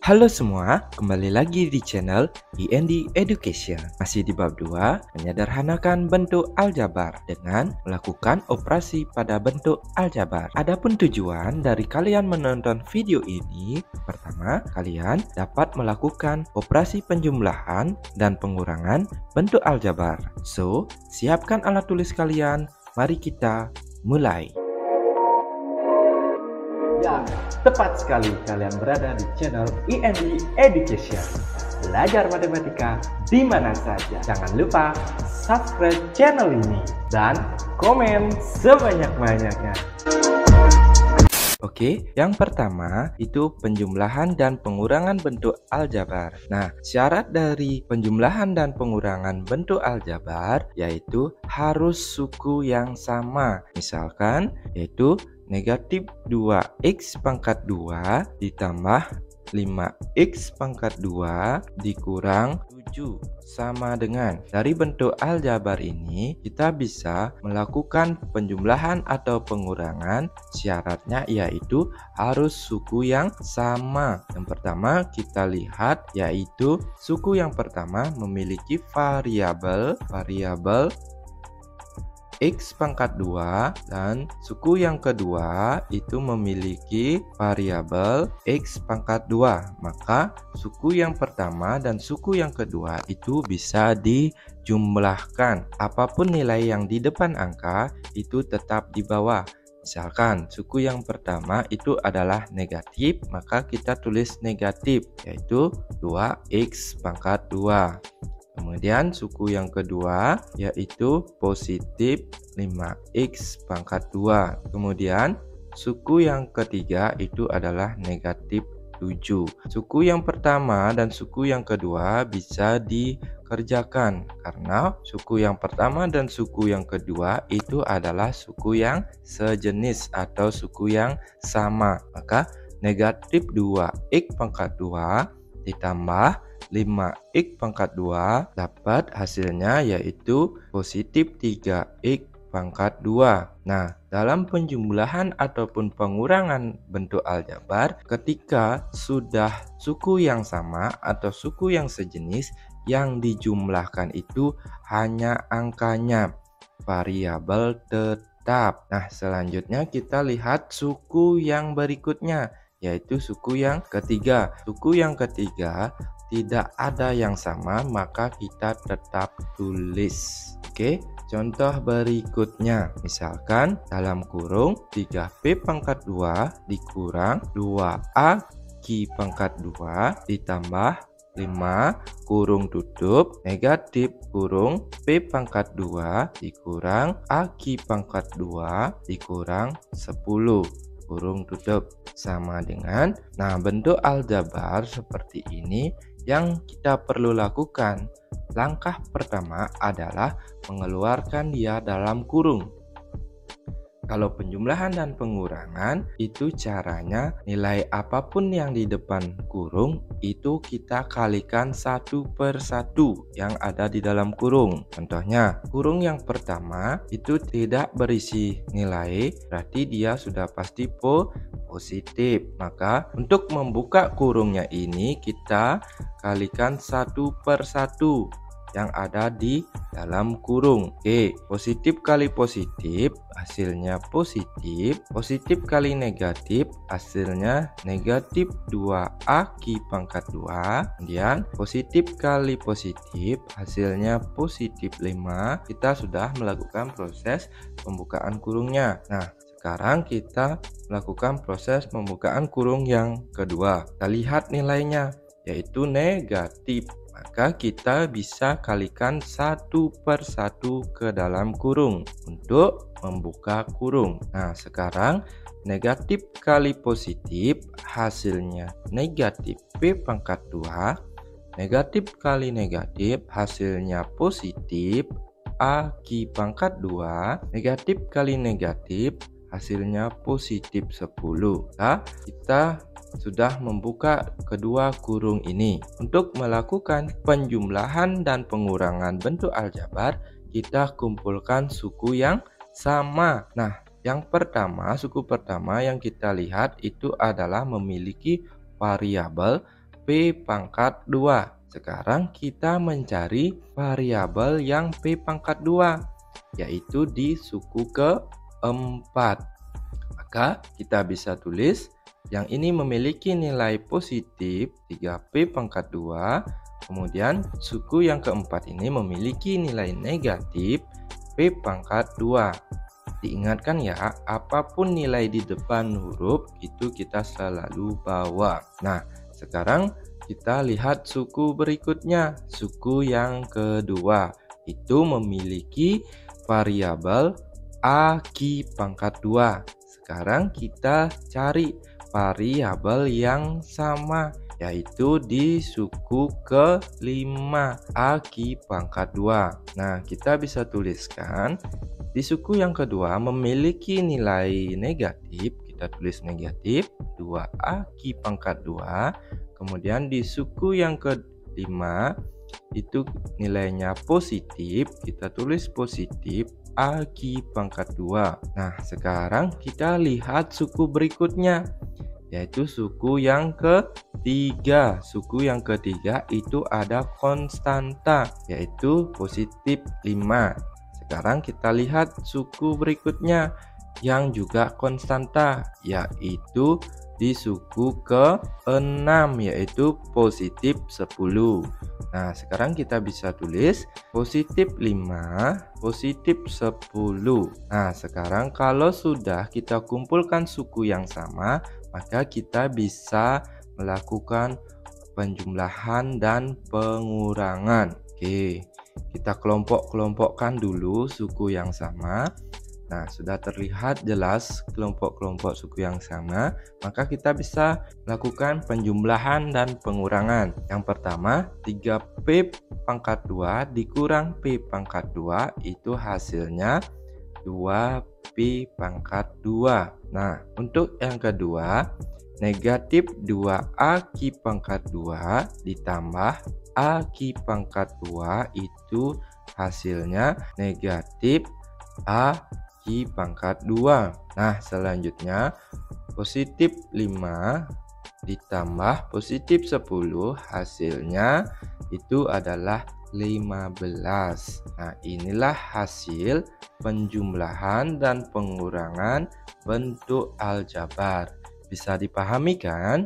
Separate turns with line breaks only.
Halo semua, kembali lagi di channel IND Education. Masih di bab 2, menyederhanakan bentuk aljabar dengan melakukan operasi pada bentuk aljabar. Adapun tujuan dari kalian menonton video ini, pertama, kalian dapat melakukan operasi penjumlahan dan pengurangan bentuk aljabar. So, siapkan alat tulis kalian, mari kita mulai. Ya, tepat sekali kalian berada di channel IND Education. Belajar matematika di mana saja. Jangan lupa subscribe channel ini dan komen sebanyak-banyaknya. Oke, yang pertama itu penjumlahan dan pengurangan bentuk aljabar. Nah, syarat dari penjumlahan dan pengurangan bentuk aljabar yaitu harus suku yang sama. Misalkan yaitu negatif 2x pangkat 2 ditambah 5x pangkat 2 dikurang 7 sama dengan. Dari bentuk aljabar ini kita bisa melakukan penjumlahan atau pengurangan. Syaratnya yaitu harus suku yang sama. Yang pertama kita lihat yaitu suku yang pertama memiliki variabel x pangkat 2 dan suku yang kedua itu memiliki variabel x pangkat 2. Maka suku yang pertama dan suku yang kedua itu bisa dijumlahkan. Apapun nilai yang di depan angka itu tetap di bawah. Misalkan suku yang pertama itu adalah negatif, maka kita tulis negatif yaitu 2x pangkat 2. Kemudian suku yang kedua yaitu positif 5x pangkat 2. Kemudian suku yang ketiga itu adalah negatif 7. Suku yang pertama dan suku yang kedua bisa dikerjakan karena suku yang pertama dan suku yang kedua itu adalah suku yang sejenis atau suku yang sama. Maka negatif 2x pangkat 2 ditambah 5x pangkat 2 dapat hasilnya yaitu positif 3x pangkat 2. Nah, dalam penjumlahan ataupun pengurangan bentuk aljabar, ketika sudah suku yang sama atau suku yang sejenis, yang dijumlahkan itu hanya angkanya, variabel tetap. Nah, selanjutnya kita lihat suku yang berikutnya, yaitu suku yang ketiga. Suku yang ketiga tidak ada yang sama, maka kita tetap tulis. Oke, contoh berikutnya. Misalkan dalam kurung 3p pangkat 2 dikurang 2a ki pangkat 2 ditambah 5 kurung tutup negatif kurung p pangkat 2 dikurang a ki pangkat 2 dikurang 10 kurung tutup sama dengan. Nah, bentuk aljabar seperti ini yang kita perlu lakukan. Langkah pertama adalah mengeluarkan dia dalam kurung. Kalau penjumlahan dan pengurangan itu caranya nilai apapun yang di depan kurung itu kita kalikan 1 per 1 yang ada di dalam kurung. Contohnya kurung yang pertama itu tidak berisi nilai, berarti dia sudah pasti positif. Maka untuk membuka kurungnya ini kita kalikan 1 per 1 yang ada di dalam kurung. Oke, positif kali positif hasilnya positif, positif kali negatif hasilnya negatif 2a ki pangkat 2. Kemudian positif kali positif hasilnya positif 5. Kita sudah melakukan proses pembukaan kurungnya. Nah, sekarang kita melakukan proses pembukaan kurung yang kedua. Kita lihat nilainya yaitu negatif. Maka kita bisa kalikan 1 per 1 ke dalam kurung untuk membuka kurung. Nah, sekarang negatif kali positif hasilnya negatif p pangkat 2. Negatif kali negatif hasilnya positif a ki pangkat 2. Negatif kali negatif hasilnya positif 10. Nah, kita sudah membuka kedua kurung ini. Untuk melakukan penjumlahan dan pengurangan bentuk aljabar, kita kumpulkan suku yang sama. Nah, yang pertama, suku pertama yang kita lihat itu adalah memiliki variabel P pangkat 2. Sekarang kita mencari variabel yang P pangkat 2, yaitu di suku keempat. Maka kita bisa tulis yang ini memiliki nilai positif 3P pangkat 2. Kemudian suku yang keempat ini memiliki nilai negatif P pangkat 2. Diingatkan ya, apapun nilai di depan huruf itu kita selalu bawa. Nah, sekarang kita lihat suku berikutnya. Suku yang kedua itu memiliki variabel AQ pangkat 2. Sekarang kita cari variabel yang sama, yaitu di suku kelima AQ pangkat 2. Nah, kita bisa tuliskan di suku yang kedua memiliki nilai negatif, kita tulis negatif 2AQ pangkat 2. Kemudian di suku yang kelima itu nilainya positif, kita tulis positif AQ pangkat 2. Nah, sekarang kita lihat suku berikutnya, yaitu suku yang ketiga. Suku yang ketiga itu ada konstanta, yaitu positif 5. Sekarang kita lihat suku berikutnya yang juga konstanta, yaitu di suku ke-6, yaitu positif 10. Nah, sekarang kita bisa tulis positif 5, positif 10. Nah, sekarang kalau sudah kita kumpulkan suku yang sama, maka kita bisa melakukan penjumlahan dan pengurangan. Oke, kita kelompok-kelompokkan dulu suku yang sama. Nah, sudah terlihat jelas kelompok-kelompok suku yang sama, maka kita bisa melakukan penjumlahan dan pengurangan. Yang pertama, 3P pangkat 2 dikurang P pangkat 2 itu hasilnya 2P pangkat 2. Nah, untuk yang kedua, negatif 2AQ pangkat 2 ditambah AQ pangkat 2 itu hasilnya negatif AQ pangkat 2. Nah, selanjutnya positif 5 ditambah positif 10 hasilnya itu adalah 15. Nah, inilah hasil penjumlahan dan pengurangan bentuk aljabar. Bisa dipahami kan?